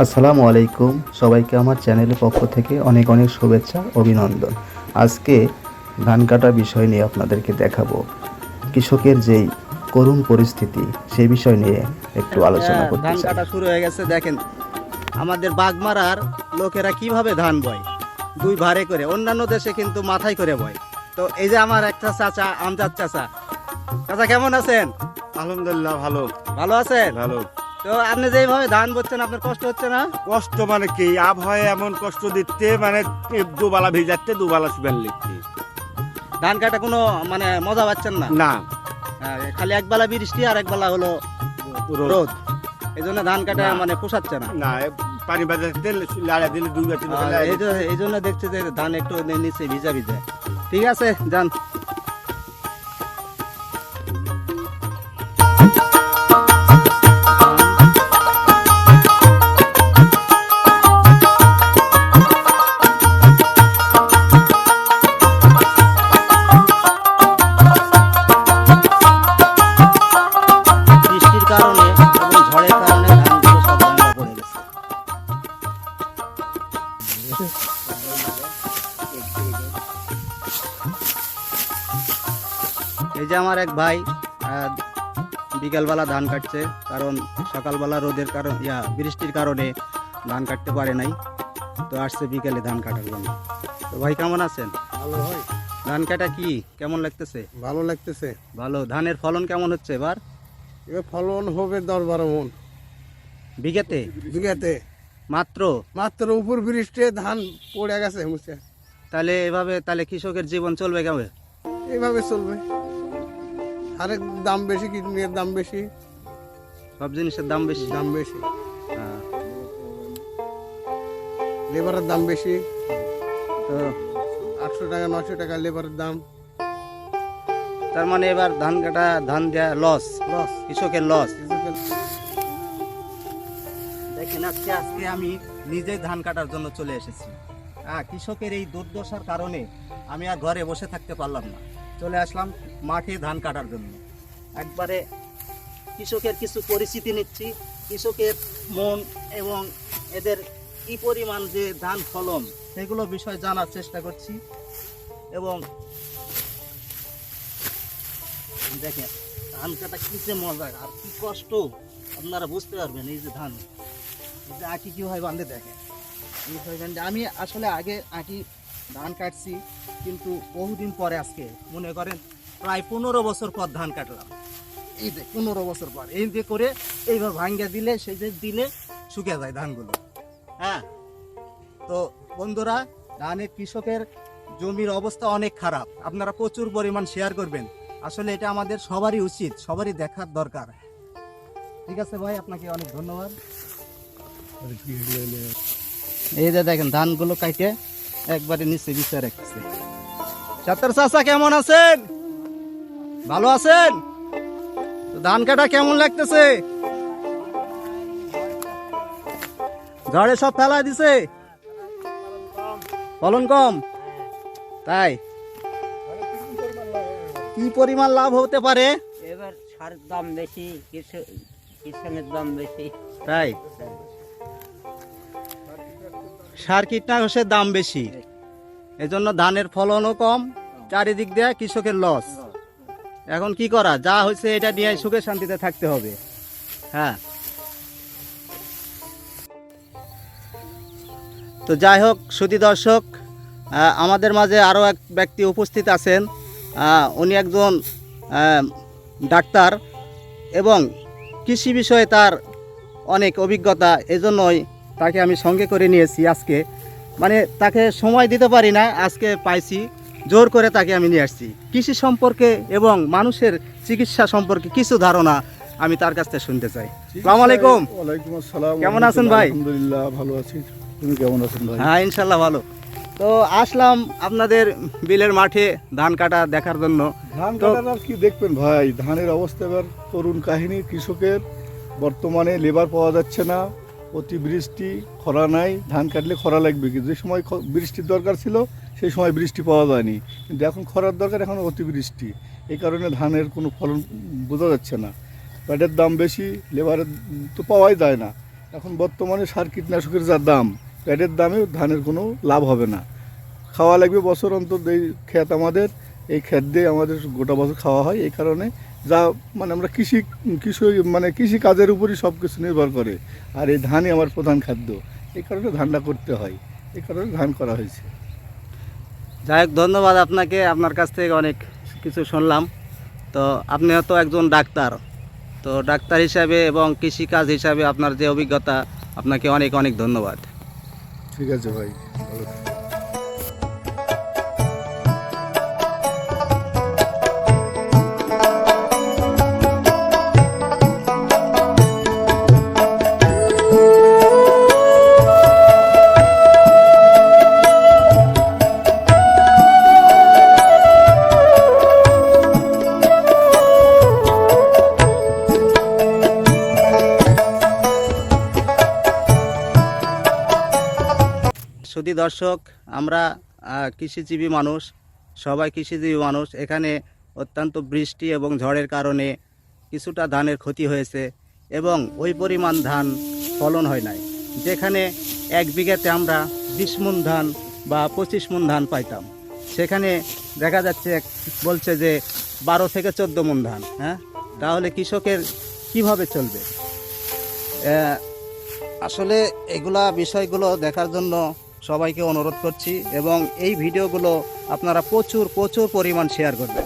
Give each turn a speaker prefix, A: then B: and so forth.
A: আসসালামু আলাইকুম, সবাইকে আমার চ্যানেলের পক্ষ থেকে অনেক অনেক শুভেচ্ছা অভিনন্দন। আজকে ধান কাটার বিষয় নিয়ে আপনাদেরকে দেখাবো। কৃষকের যেই করুণ পরিস্থিতি সেই বিষয় নিয়ে একটু আলোচনা করতে
B: ধান
A: চাই।
B: কাটা শুরু হয়ে গেছে। দেখেন আমাদের বাগমারার লোকেরা কিভাবে ধান বয়, দুই ভারে করে। অন্যান্য দেশে কিন্তু মাথায় করে বয়। তো এই যে আমার একটা চাচা, আমজাদ চাচা। চাচা কেমন আছেন?
C: আলহামদুলিল্লাহ ভালো।
B: ভালো আছেন?
C: ভালো।
B: তো আপনি যেভাবে ধান বচ্ছেন আপনার কষ্ট হচ্ছে না?
C: কষ্ট মানে কি, আবহাওয়া এমন কষ্ট দিচ্ছে, মানে দুবেলা ভিজাচ্ছে দুবেলা শুকান লিখছে।
B: ধান কাটা কোনো মানে মজা পাচ্ছেন না?
C: না,
B: খালি একবেলা বৃষ্টি আর একবেলা হলো রোদ। এই জন্য ধান কাটা
C: না।
B: মানে পোষাচ্ছে না।
C: না পানি বাজাতে লাড়া দিলে দুই গাছ
B: এই জন্য দেখছি যে ধান একটু নিচে ভিজা ভিজা। ঠিক আছে, যান। বৃষ্টির কারণে এবং ঝড়ের কারণে ধানগুলো সব ভাঙা পড়ে গেছে। এই যে আমার এক ভাই বিকালবেলা ধান কাটছে, কারণ সকালবেলা রোদের কারণ বৃষ্টির কারণে ধান কাটতে পারে নাই। তো আসছে বিকেলে ধান কাটার জন্য। তো ভাই কেমন আছেন?
D: ভালো হয়।
B: ধান কাটা কি কেমন লাগতেছে?
D: ভালো লাগতেছে।
B: ভালো। ধানের ফলন কেমন হচ্ছে এবার?
D: এবার ফলন হবে 10-12 মন
B: বিঘাতে?
D: বিঘাতে।
B: মাত্র?
D: মাত্র উপর বৃষ্টি ধান পড়ে গেছে মুছে।
B: তাহলে এভাবে তাহলে কৃষকের জীবন চলবে কেমন?
D: এইভাবে চলবে। আরেক দাম বেশি, কিডনির দাম বেশি,
B: সব জিনিসের দাম বেশি।
D: দাম বেশি,
B: হ্যাঁ।
D: লেবারের দাম বেশি।
B: তো
D: 800 টাকা 900 টাকা লেবারের দাম।
B: তার মানে এবার ধান কাটা, ধান দেওয়া লস,
D: লস,
B: কৃষকের লস।
D: কৃষকের।
B: দেখেন আজকে আমি নিজেই ধান কাটার জন্য চলে এসেছি। কৃষকের এই দুর্দশার কারণে আমি আর ঘরে বসে থাকতে পারলাম না, চলে আসলাম মাঠে ধান কাটার জন্য। একবারে কৃষকের কিছু পরিস্থিতি নিচ্ছি, কৃষকের মন এবং এদের কি পরিমাণ যে ধান ফলন সেগুলো বিষয় জানার চেষ্টা করছি। এবং দেখেন ধান কাটা কি যে মজা আর কি কষ্ট আপনারা বুঝতে পারবেন। এই যে ধান, এই যে আঁটি কিভাবে বাঁধে দেখেন। আমি আসলে আগে আঁটি ধান কাটছি, কিন্তু বহুদিন পরে আজকে মনে করেন প্রায় 15 বছর পর ধান কাটলাম। এই যে 15 বছর পর এই যে করে এইভাবে ভাঙ্গা দিলে সেই যে দিলে শুকিয়ে যায় ধানগুলো। হ্যাঁ, তো বন্ধুরা, ধানের কৃষকের জমির অবস্থা অনেক খারাপ। আপনারা প্রচুর পরিমাণ শেয়ার করবেন। আসলে এটা আমাদের সবারই উচিত, সবারই দেখার দরকার। ঠিক আছে ভাই, আপনাকে অনেক ধন্যবাদ। এই যে দেখেন ধানগুলো কাটে একবারে নিচে বিছায় রাখতেছে। চাচার চাচা কেমন আছেন? ভালো আছেন? তো ধান কাটা কেমন লাগতেছে? ঝড়ে সব ফেলা দিছে, ফলন কম। তাই কি পরিমাণ লাভ হতে পারে?
E: এবার সারের দাম বেশি, কিষানের দাম বেশি।
B: তাই সার কীটনাশকের দাম বেশি, এজন্য ধানের ফলনও কম, চারিদিক দিয়ে কৃষকের লস। এখন কি করা, যা হয়েছে এটা নিয়ে সুখে শান্তিতে থাকতে হবে। হ্যাঁ, তো যাই হোক সুধী দর্শক, আমাদের মাঝে আরও এক ব্যক্তি উপস্থিত আছেন। উনি একজন ডাক্তার এবং কৃষি বিষয়ে তার অনেক অভিজ্ঞতা, এজন্যই তাকে আমি সঙ্গে করে নিয়েছি আজকে। মানে তাকে সময় দিতে পারি না, আজকে পাইছি, জোর করে তাকে আমি নিয়ে আসছি। কৃষি সম্পর্কে এবং মানুষের চিকিৎসা সম্পর্কে কিছু ধারণা আমি তার কাছ থেকে শুনতে চাই। আসসালামু আলাইকুম।
F: ওয়ালাইকুম আসসালাম।
B: কেমন আছেন ভাই?
F: আলহামদুলিল্লাহ ভালো আছি। তুমি কেমন আছেন ভাই?
B: হ্যাঁ, ইনশাল্লাহ ভালো। তো আসলাম আপনাদের বিলের মাঠে ধান কাটা দেখার জন্য।
F: ধান কাটার আর কি দেখবেন ভাই, ধানের অবস্থা এবার করুণ কাহিনী। কৃষকের বর্তমানে লেবার পাওয়া যাচ্ছে না, অতিবৃষ্টি, খরা নাই। ধান কাটলে খরা লাগবে, কিন্তু যে সময় বৃষ্টির দরকার ছিল সেই সময় বৃষ্টি পাওয়া যায়নি, কিন্তু এখন খরার দরকার, এখন অতিবৃষ্টি। এই কারণে ধানের কোনো ফলন বোঝা যাচ্ছে না। প্যাটের দাম বেশি, লেবারের তো পাওয়াই যায় না। এখন বর্তমানে সার কীটনাশকের যা দাম, প্যাডের দামে ধানের কোনো লাভ হবে না। খাওয়া লাগবে বছর অন্তর, এই ক্ষেত আমাদের, এই ক্ষেত দিয়ে আমাদের গোটা বছর খাওয়া হয়। এই কারণে যা মানে আমরা কৃষি কাজের উপরই সব কিছু নির্ভর করে, আর এই ধানই আমার প্রধান খাদ্য। এই কারণে ধানটা করতে হয়, এই কারণে ধান করা হয়েছে।
B: যাই হোক, ধন্যবাদ আপনাকে, আপনার কাছ থেকে অনেক কিছু শুনলাম। তো আপনিও তো একজন ডাক্তার, তো ডাক্তার হিসাবে এবং কৃষিকাজ হিসাবে আপনার যে অভিজ্ঞতা, আপনাকে অনেক অনেক ধন্যবাদ।
F: ঠিক আছে ভাই, ভালো থাকবেন।
B: শুধু দর্শক, আমরা কৃষিজীবী মানুষ, সবাই কৃষিজীবী মানুষ। এখানে অত্যন্ত বৃষ্টি এবং ঝড়ের কারণে কিছুটা ধানের ক্ষতি হয়েছে এবং ওই পরিমাণ ধান ফলন হয় নাই। যেখানে 1 বিঘাতে আমরা 20 মণ ধান বা 25 মণ ধান পাইতাম, সেখানে দেখা যাচ্ছে বলছে যে 12 থেকে 14 মণ ধান। হ্যাঁ, তাহলে কৃষকের কিভাবে চলবে? আসলে এগুলা বিষয়গুলো দেখার জন্য সবাইকে অনুরোধ করছি এবং এই ভিডিওগুলো আপনারা প্রচুর পরিমাণ শেয়ার করবেন।